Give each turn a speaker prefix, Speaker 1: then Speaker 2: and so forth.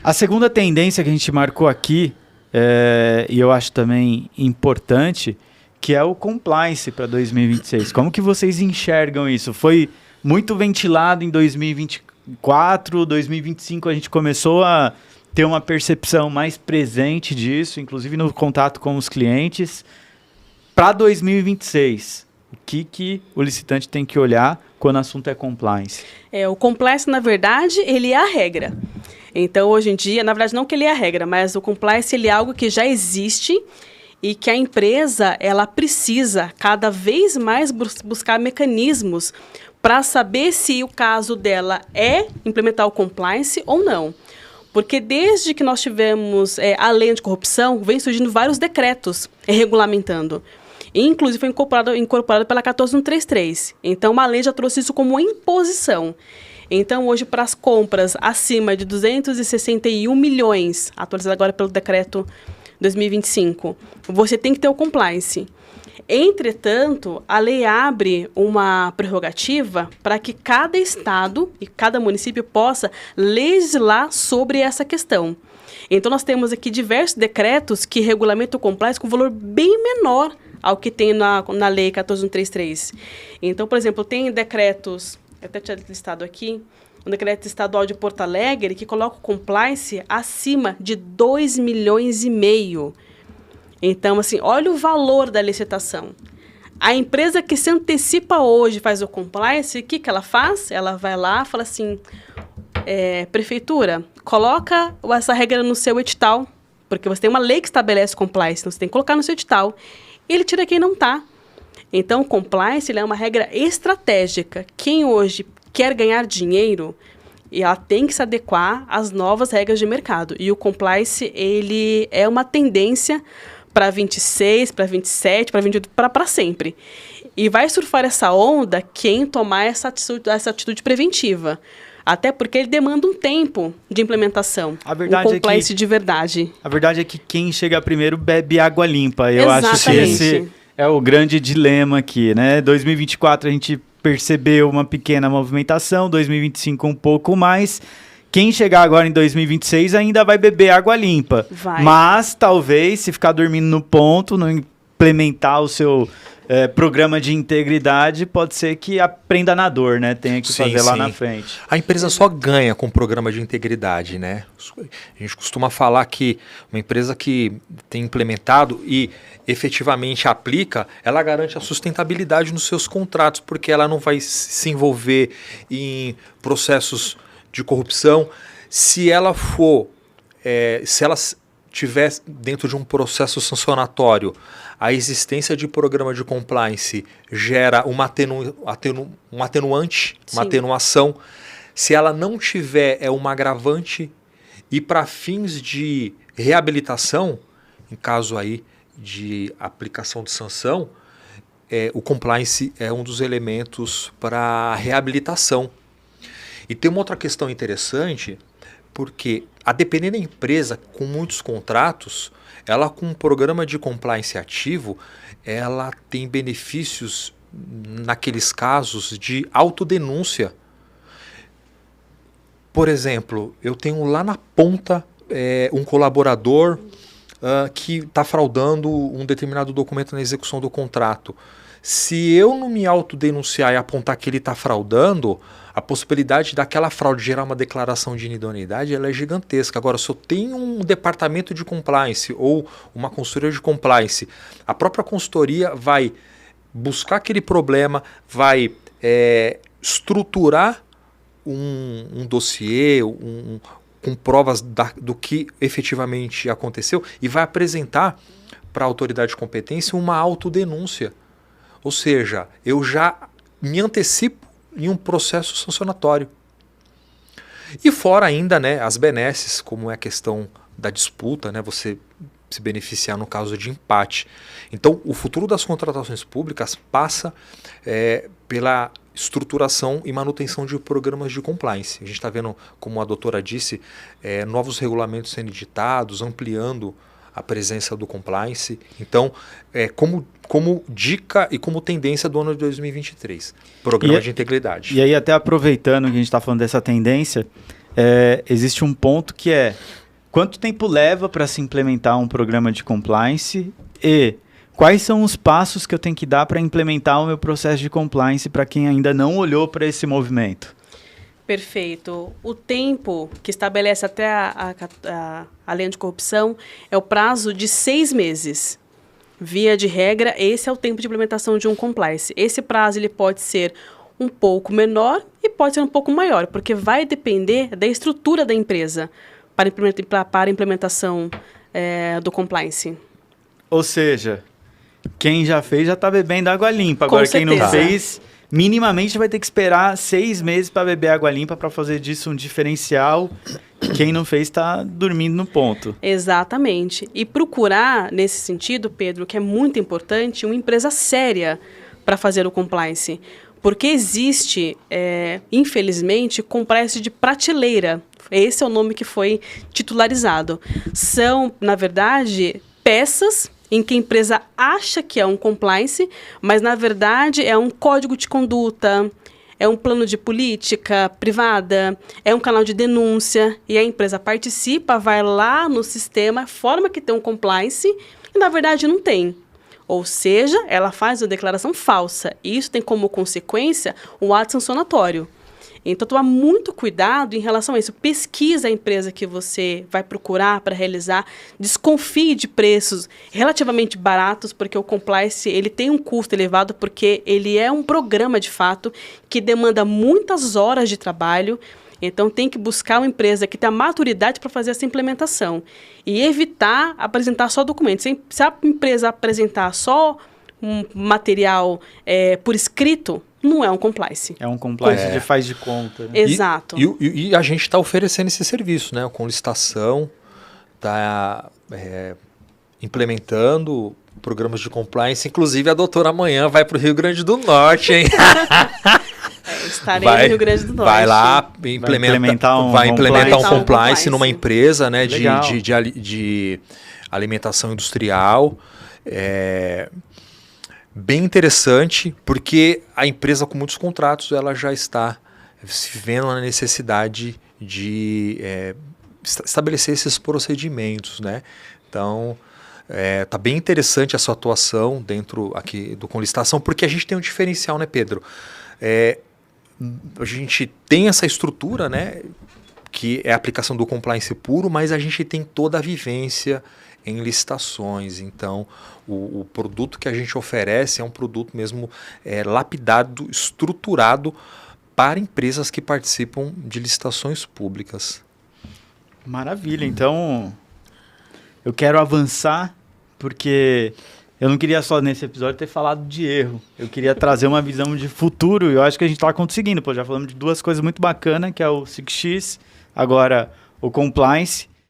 Speaker 1: A segunda tendência que a gente marcou aqui, e eu acho também importante, que é o compliance para 2026. Como que vocês enxergam isso? Foi muito ventilado em 2024, 2025 a gente começou a ter uma percepção mais presente disso, inclusive no contato com os clientes. Para 2026, o que o licitante tem que olhar quando o assunto é compliance?
Speaker 2: O compliance, na verdade, ele é a regra. Então, hoje em dia, na verdade, não que ele é a regra, mas o compliance ele é algo que já existe e que a empresa ela precisa cada vez mais buscar mecanismos para saber se o caso dela é implementar o compliance ou não. Porque desde que nós tivemos a lei anticorrupção, vem surgindo vários decretos regulamentando. Inclusive foi incorporado pela 14133. Então, a lei já trouxe isso como uma imposição. Então, hoje, para as compras acima de 261 milhões, atualizado agora pelo decreto 2025, você tem que ter o compliance. Entretanto, a lei abre uma prerrogativa para que cada estado e cada município possa legislar sobre essa questão. Então, nós temos aqui diversos decretos que regulamentam o compliance com valor bem menor ao que tem na lei 14133. Então, por exemplo, tem decretos, eu até tinha listado aqui, um decreto estadual de Porto Alegre que coloca o compliance acima de 2,5 milhões. Então, assim, olha o valor da licitação. A empresa que se antecipa hoje faz o compliance, o que ela faz? Ela vai lá e fala assim, prefeitura, coloca essa regra no seu edital, porque você tem uma lei que estabelece compliance, então você tem que colocar no seu edital. E ele tira quem não está. Então, o compliance ele é uma regra estratégica. Quem hoje quer ganhar dinheiro, ela tem que se adequar às novas regras de mercado. E o compliance ele é uma tendência para 26, para 27, para 28, para sempre. E vai surfar essa onda quem tomar essa atitude preventiva. Até porque ele demanda um tempo de implementação.
Speaker 1: A verdade
Speaker 2: um compliance de verdade.
Speaker 1: A verdade é que quem chega primeiro bebe água limpa. Eu
Speaker 2: Exatamente.
Speaker 1: acho que esse é o grande dilema aqui, né? 2024 a gente percebeu uma pequena movimentação, 2025 um pouco mais. Quem chegar agora em 2026 ainda vai beber água limpa.
Speaker 2: Vai.
Speaker 1: Mas talvez, se ficar dormindo no ponto, não implementar o seu programa de integridade, pode ser que aprenda na dor, né? Tenha que fazer lá na frente.
Speaker 3: A empresa só ganha com o programa de integridade, né? A gente costuma falar que uma empresa que tem implementado e efetivamente aplica, ela garante a sustentabilidade nos seus contratos, porque ela não vai se envolver em processos de corrupção. Se ela tiver dentro de um processo sancionatório, a existência de programa de compliance gera um atenuante, uma atenuação. Se ela não tiver, é uma agravante. E para fins de reabilitação, em caso aí de aplicação de sanção, o compliance é um dos elementos para reabilitação. E tem uma outra questão interessante, porque a depender da empresa com muitos contratos, ela com um programa de compliance ativo, ela tem benefícios naqueles casos de autodenúncia. Por exemplo, eu tenho lá na ponta um colaborador que está fraudando um determinado documento na execução do contrato. Se eu não me autodenunciar e apontar que ele está fraudando, a possibilidade daquela fraude gerar uma declaração de inidoneidade ela é gigantesca. Agora, se eu tenho um departamento de compliance ou uma consultoria de compliance, a própria consultoria vai buscar aquele problema, vai estruturar um dossiê, com provas do que efetivamente aconteceu e vai apresentar para a autoridade de competência uma autodenúncia. Ou seja, eu já me antecipo em um processo sancionatório. E fora ainda, né, as benesses, como é a questão da disputa, né, você se beneficiar no caso de empate. Então, o futuro das contratações públicas passa pela estruturação e manutenção de programas de compliance. A gente está vendo, como a doutora disse, novos regulamentos sendo editados, ampliando a presença do compliance. Então, como dica e como tendência do ano de 2023, programa de integridade.
Speaker 1: E aí, até aproveitando que a gente está falando dessa tendência, existe um ponto que é quanto tempo leva para se implementar um programa de compliance e quais são os passos que eu tenho que dar para implementar o meu processo de compliance para quem ainda não olhou para esse movimento?
Speaker 2: Perfeito. O tempo que estabelece até a lei anticorrupção é o prazo de 6 meses. Via de regra, esse é o tempo de implementação de um compliance. Esse prazo ele pode ser um pouco menor e pode ser um pouco maior, porque vai depender da estrutura da empresa para a implementação do compliance.
Speaker 1: Ou seja, quem já fez já está bebendo água limpa. Agora, quem não fez, minimamente vai ter que esperar 6 meses para beber água limpa para fazer disso um diferencial. Quem não fez está dormindo no ponto.
Speaker 2: Exatamente. E procurar, nesse sentido, Pedro, que é muito importante, uma empresa séria para fazer o compliance. Porque existe, infelizmente, compliance de prateleira. Esse é o nome que foi titularizado. São, na verdade, peças em que a empresa acha que é um compliance, mas, na verdade, é um código de conduta, é um plano de política privada, é um canal de denúncia, e a empresa participa, vai lá no sistema, forma que tem um compliance, e, na verdade, não tem. Ou seja, ela faz uma declaração falsa. E isso tem como consequência um ato sancionatório. Então, tomar muito cuidado em relação a isso. Pesquisa a empresa que você vai procurar para realizar. Desconfie de preços relativamente baratos, porque o compliance ele tem um custo elevado, porque ele é um programa, de fato, que demanda muitas horas de trabalho. Então, tem que buscar uma empresa que tenha maturidade para fazer essa implementação. E evitar apresentar só documentos. Se a empresa apresentar só um material por escrito, não é um compliance.
Speaker 1: É um compliance de faz de conta. Né?
Speaker 2: Exato.
Speaker 3: E a gente está oferecendo esse serviço, né? Com licitação, está implementando programas de compliance. Inclusive, a doutora amanhã vai para o Rio Grande do Norte, hein?
Speaker 2: Estarei no Rio Grande do Norte.
Speaker 3: Vai lá, implementar um compliance numa empresa, né, de alimentação industrial. Bem interessante, porque a empresa com muitos contratos ela já está se vendo na necessidade de estabelecer esses procedimentos, né? Então, tá bem interessante a sua atuação dentro aqui do Com Licitação, porque a gente tem um diferencial, né, Pedro? A gente tem essa estrutura, né, que é a aplicação do compliance puro, mas a gente tem toda a vivência em licitações. Então, o produto que a gente oferece é um produto mesmo lapidado, estruturado para empresas que participam de licitações públicas.
Speaker 1: Maravilha. Então, eu quero avançar, porque eu não queria só nesse episódio ter falado de erro. Eu queria trazer uma visão de futuro, e eu acho que a gente está conseguindo. Já falamos de 2 coisas muito bacanas, que é o 6X, agora o compliance.